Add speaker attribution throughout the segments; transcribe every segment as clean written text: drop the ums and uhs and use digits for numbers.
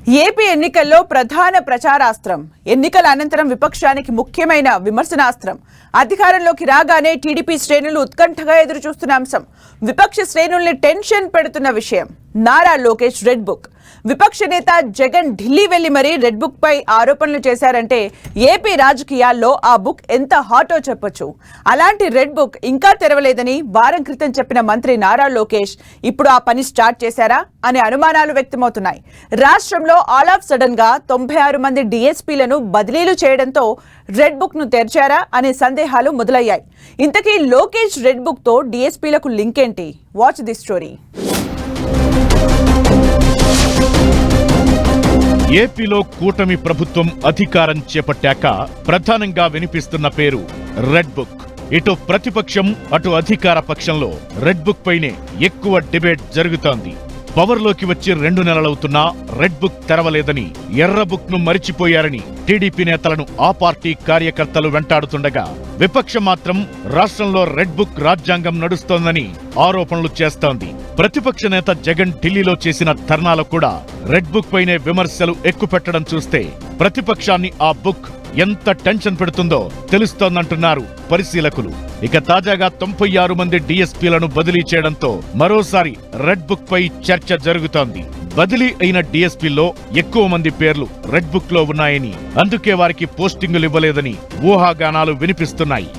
Speaker 1: AP ఎన్నికల్లో ప్రధాన ప్రచారాస్త్రం, ఎన్నికల అనంతరం విపక్షానికి ముఖ్యమైన విమర్శనాస్త్రం. అధికారంలోకి రాగానే టీడీపీ శ్రేణులు ఉత్కంఠగా ఎదురుచూస్తున్న అంశం, విపక్ష శ్రేణుల్ని టెన్షన్ పెడుతున్న విషయం నారా లోకేష్ రెడ్ బుక్. విపక్ష నేత జగన్ ఢిల్లీ వెళ్లి మరీ రెడ్ బుక్ పై ఆరోపణలు చేశారంటే ఏపీ రాజకీయాల్లో ఆ బుక్ ఎంత హాటో చెప్పొచ్చు. అలాంటి రెడ్ బుక్ ఇంకా తెరవలేదని వారం క్రితం చెప్పిన మంత్రి నారా లోకేష్ ఇప్పుడు ఆ పని స్టార్ట్ చేశారా అనే అనుమానాలు వ్యక్తమవుతున్నాయి. రాష్ట్రంలో ఆల్ ఆఫ్ సడన్ గా 96 మంది డీఎస్పీలను బదిలీలు చేయడంతో రెడ్ బుక్ ను తెరిచారా అనే సందేహాలు మొదలయ్యాయి. ఇంతకీ లోకేష్ రెడ్ బుక్ తో డీఎస్పీలకు లింక్ ఏంటి? Watch the story.
Speaker 2: ఏపీలో కూటమి ప్రభుత్వం అధికారం చేపట్టాక ప్రధానంగా వినిపిస్తున్న పేరు రెడ్ బుక్. ఇటు ప్రతిపక్షం అటు అధికార పక్షంలో రెడ్ బుక్ పైనే ఎక్కువ డిబేట్ జరుగుతోంది. పవర్లోకి వచ్చి 2 నెలలవుతున్నా రెడ్ బుక్ తెరవలేదని, ఎర్ర బుక్ ను మరిచిపోయారని టీడీపీ నేతలను ఆ పార్టీ కార్యకర్తలు వెంటాడుతుండగా, విపక్షం మాత్రం రాష్ట్రంలో రెడ్ బుక్ రాజ్యాంగం నడుస్తోందని ఆరోపణలు చేస్తోంది. ప్రతిపక్ష నేత జగన్ ఢిల్లీలో చేసిన ధర్నాలో కూడా రెడ్ బుక్ పైనే విమర్శలు ఎక్కుపెట్టడం చూస్తే ప్రతిపక్షాన్ని ఆ బుక్ ఎంత టెన్షన్ పెడుతుందో తెలుస్తోందంటున్నారు పరిశీలకులు. ఇక తాజాగా 96 మంది డీఎస్పీలను బదిలీ చేయడంతో మరోసారి రెడ్ బుక్ పై చర్చ జరుగుతోంది. బదిలీ అయిన డీఎస్పీల్లో ఎక్కువ మంది పేర్లు రెడ్ బుక్ లో ఉన్నాయని, అందుకే వారికి పోస్టింగులు ఇవ్వలేదని ఊహాగానాలు వినిపిస్తున్నాయి.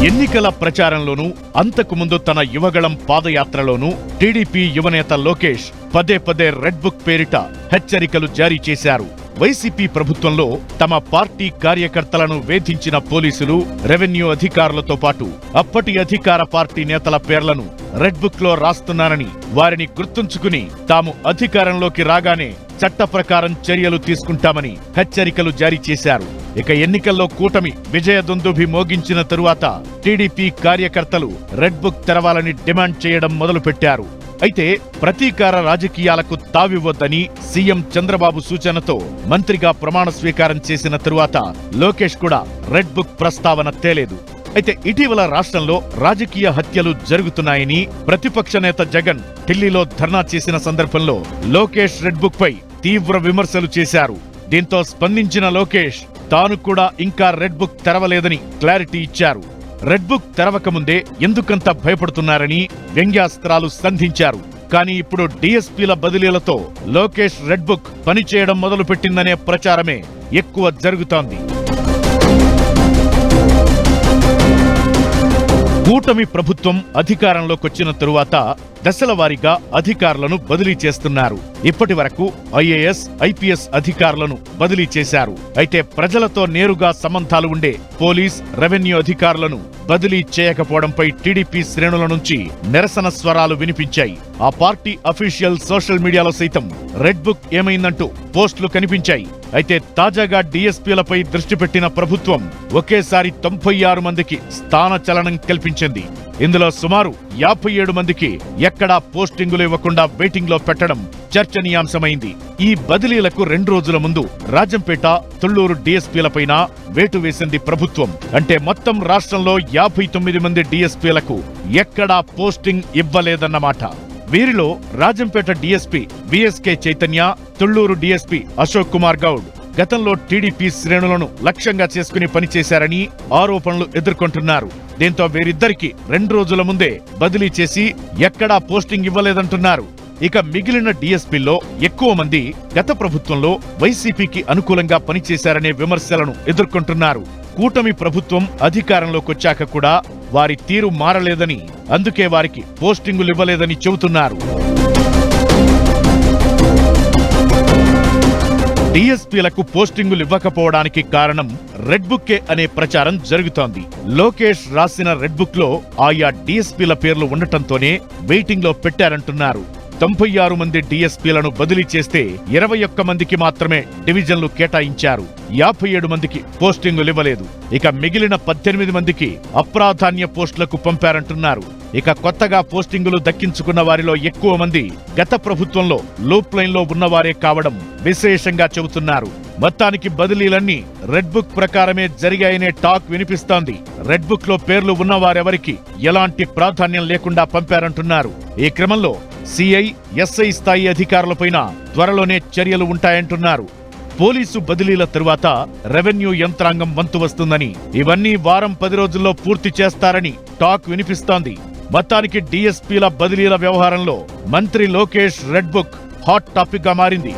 Speaker 2: ఎన్నికల ప్రచారంలోనూ, అంతకుముందు తన యువగళం పాదయాత్రలోనూ టీడీపీ యువనేత లోకేష్ పదే పదే రెడ్ బుక్ పేరిట హెచ్చరికలు జారీ చేశారు. వైసీపీ ప్రభుత్వంలో తమ పార్టీ కార్యకర్తలను వేధించిన పోలీసులు, రెవెన్యూ అధికారులతో పాటు అప్పటి అధికార పార్టీ నేతల పేర్లను రెడ్ బుక్ లో రాస్తున్నారని, వారిని గుర్తుంచుకుని తాము అధికారంలోకి రాగానే చట్ట ప్రకారం చర్యలు తీసుకుంటామని హెచ్చరికలు జారీ చేశారు. ఇక ఎన్నికల్లో కూటమి విజయదుందుభి మోగించిన తరువాత టీడీపీ కార్యకర్తలు రెడ్ బుక్ తెరవాలని డిమాండ్ చేయడం మొదలుపెట్టారు. అయితే ప్రతీకార రాజకీయాలకు తావివ్వొద్దని సీఎం చంద్రబాబు సూచనతో మంత్రిగా ప్రమాణ స్వీకారం చేసిన తరువాత లోకేష్ కూడా రెడ్ బుక్ ప్రస్తావన తేలేదు. అయితే ఇటీవల రాష్ట్రంలో రాజకీయ హత్యలు జరుగుతున్నాయని ప్రతిపక్ష నేత జగన్ ఢిల్లీలో ధర్నా చేసిన సందర్భంలో లోకేష్ రెడ్ బుక్ పై తీవ్ర విమర్శలు చేశారు. దీంతో స్పందించిన లోకేష్ తాను కూడా ఇంకా రెడ్ బుక్ తెరవలేదని క్లారిటీ ఇచ్చారు. రెడ్ బుక్ తెరవకముందే ఎందుకంత భయపడుతున్నారని వ్యంగ్యాస్త్రాలు సంధించారు. కానీ ఇప్పుడు డీఎస్పీల బదిలీలతో లోకేష్ రెడ్ బుక్ పనిచేయడం మొదలుపెట్టిందనే ప్రచారమే ఎక్కువ జరుగుతోంది. కూటమి ప్రభుత్వం అధికారంలోకొచ్చిన తరువాత దశల వారీగా అధికారులను బదిలీ చేస్తున్నారు. ఇప్పటి వరకు ఐఏఎస్, ఐపీఎస్ అధికారులను బదిలీ చేశారు. అయితే ప్రజలతో నేరుగా సంబంధాలు ఉండే పోలీస్, రెవెన్యూ అధికారులను బదిలీ చేయకపోవడంపై టీడీపీ శ్రేణుల నుంచి నిరసన స్వరాలు వినిపించాయి. ఆ పార్టీ అఫీషియల్ సోషల్ మీడియాలో సైతం రెడ్ బుక్ ఏమైందంటూ పోస్టులు కనిపించాయి. అయితే తాజాగా డీఎస్పీలపై దృష్టి పెట్టిన ప్రభుత్వం ఒకేసారి 96 మందికి స్థానచలనం కల్పించింది. ఇందులో సుమారు 57 మందికి ఎక్కడా పోస్టింగులు ఇవ్వకుండా వెయిటింగ్ లో పెట్టడం చర్చనీయాంశమైంది. ఈ బదిలీలకు 2 రోజుల ముందు రాజంపేట, తుళ్లూరు డీఎస్పీలపైన వేటు వేసింది ప్రభుత్వం. అంటే మొత్తం రాష్ట్రంలో 59 మంది డీఎస్పీలకు ఎక్కడా పోస్టింగ్ ఇవ్వలేదన్నమాట. వీరిలో Rajampet DSP VSK Chaitanya, Tulluru DSP Ashok Kumar Goud గతంలో టీడీపీ శ్రేణులను లక్ష్యంగా చేసుకుని పనిచేశారని ఆరోపణలు ఎదుర్కొంటున్నారు. దీంతో వీరిద్దరికి 2 రోజుల ముందే బదిలీ చేసి ఎక్కడా పోస్టింగ్ ఇవ్వలేదంటున్నారు. ఇక మిగిలిన డీఎస్పీల్లో ఎక్కువ మంది గత ప్రభుత్వంలో వైసీపీకి అనుకూలంగా పనిచేశారనే విమర్శలను ఎదుర్కొంటున్నారు. కూటమి ప్రభుత్వం అధికారంలోకొచ్చాక కూడా వారి తీరు మారలేదని, అందుకే వారికి పోస్టింగులు ఇవ్వలేదని చెబుతున్నారు. డీఎస్పీలకు పోస్టింగులు ఇవ్వకపోవడానికి కారణం రెడ్ బుక్కే అనే ప్రచారం జరుగుతోంది. లోకేష్ రాసిన రెడ్ బుక్ లో ఆయా డీఎస్పీల పేర్లు ఉండటంతోనే వెయిటింగ్ లో పెట్టారంటున్నారు. 96 మంది డీఎస్పీలను బదిలీ చేస్తే 21 మందికి మాత్రమే డివిజన్లు కేటాయించారు. 57 మందికి పోస్టింగులు ఇవ్వలేదు. ఇక మిగిలిన 18 మందికి అప్రాధాన్య పోస్టులకు పంపారంటున్నారు. ఇక కొత్తగా పోస్టింగులు దక్కించుకున్న వారిలో ఎక్కువ మంది గత ప్రభుత్వంలో లూప్ లైన్ లో ఉన్నవారే కావడం విశేషంగా చెబుతున్నారు. మొత్తానికి బదిలీలన్నీ రెడ్ బుక్ ప్రకారమే జరిగాయనే టాక్ వినిపిస్తోంది. రెడ్ బుక్ లో పేర్లు ఉన్నవారెవరికి ఎలాంటి ప్రాధాన్యం లేకుండా పంపారంటున్నారు. ఈ క్రమంలో సిఐ, ఎస్ఐ స్థాయి అధికారులపైన త్వరలోనే చర్యలు ఉంటాయంటున్నారు. పోలీసు బదిలీల తరువాత రెవెన్యూ యంత్రాంగం వంతు వస్తుందని, ఇవన్నీ వారం 10 రోజుల్లో పూర్తి చేస్తారని టాక్ వినిపిస్తోంది. మొత్తానికి డీఎస్పీల బదిలీల వ్యవహారంలో మంత్రి Lokesh red book hot topic గా మారింది.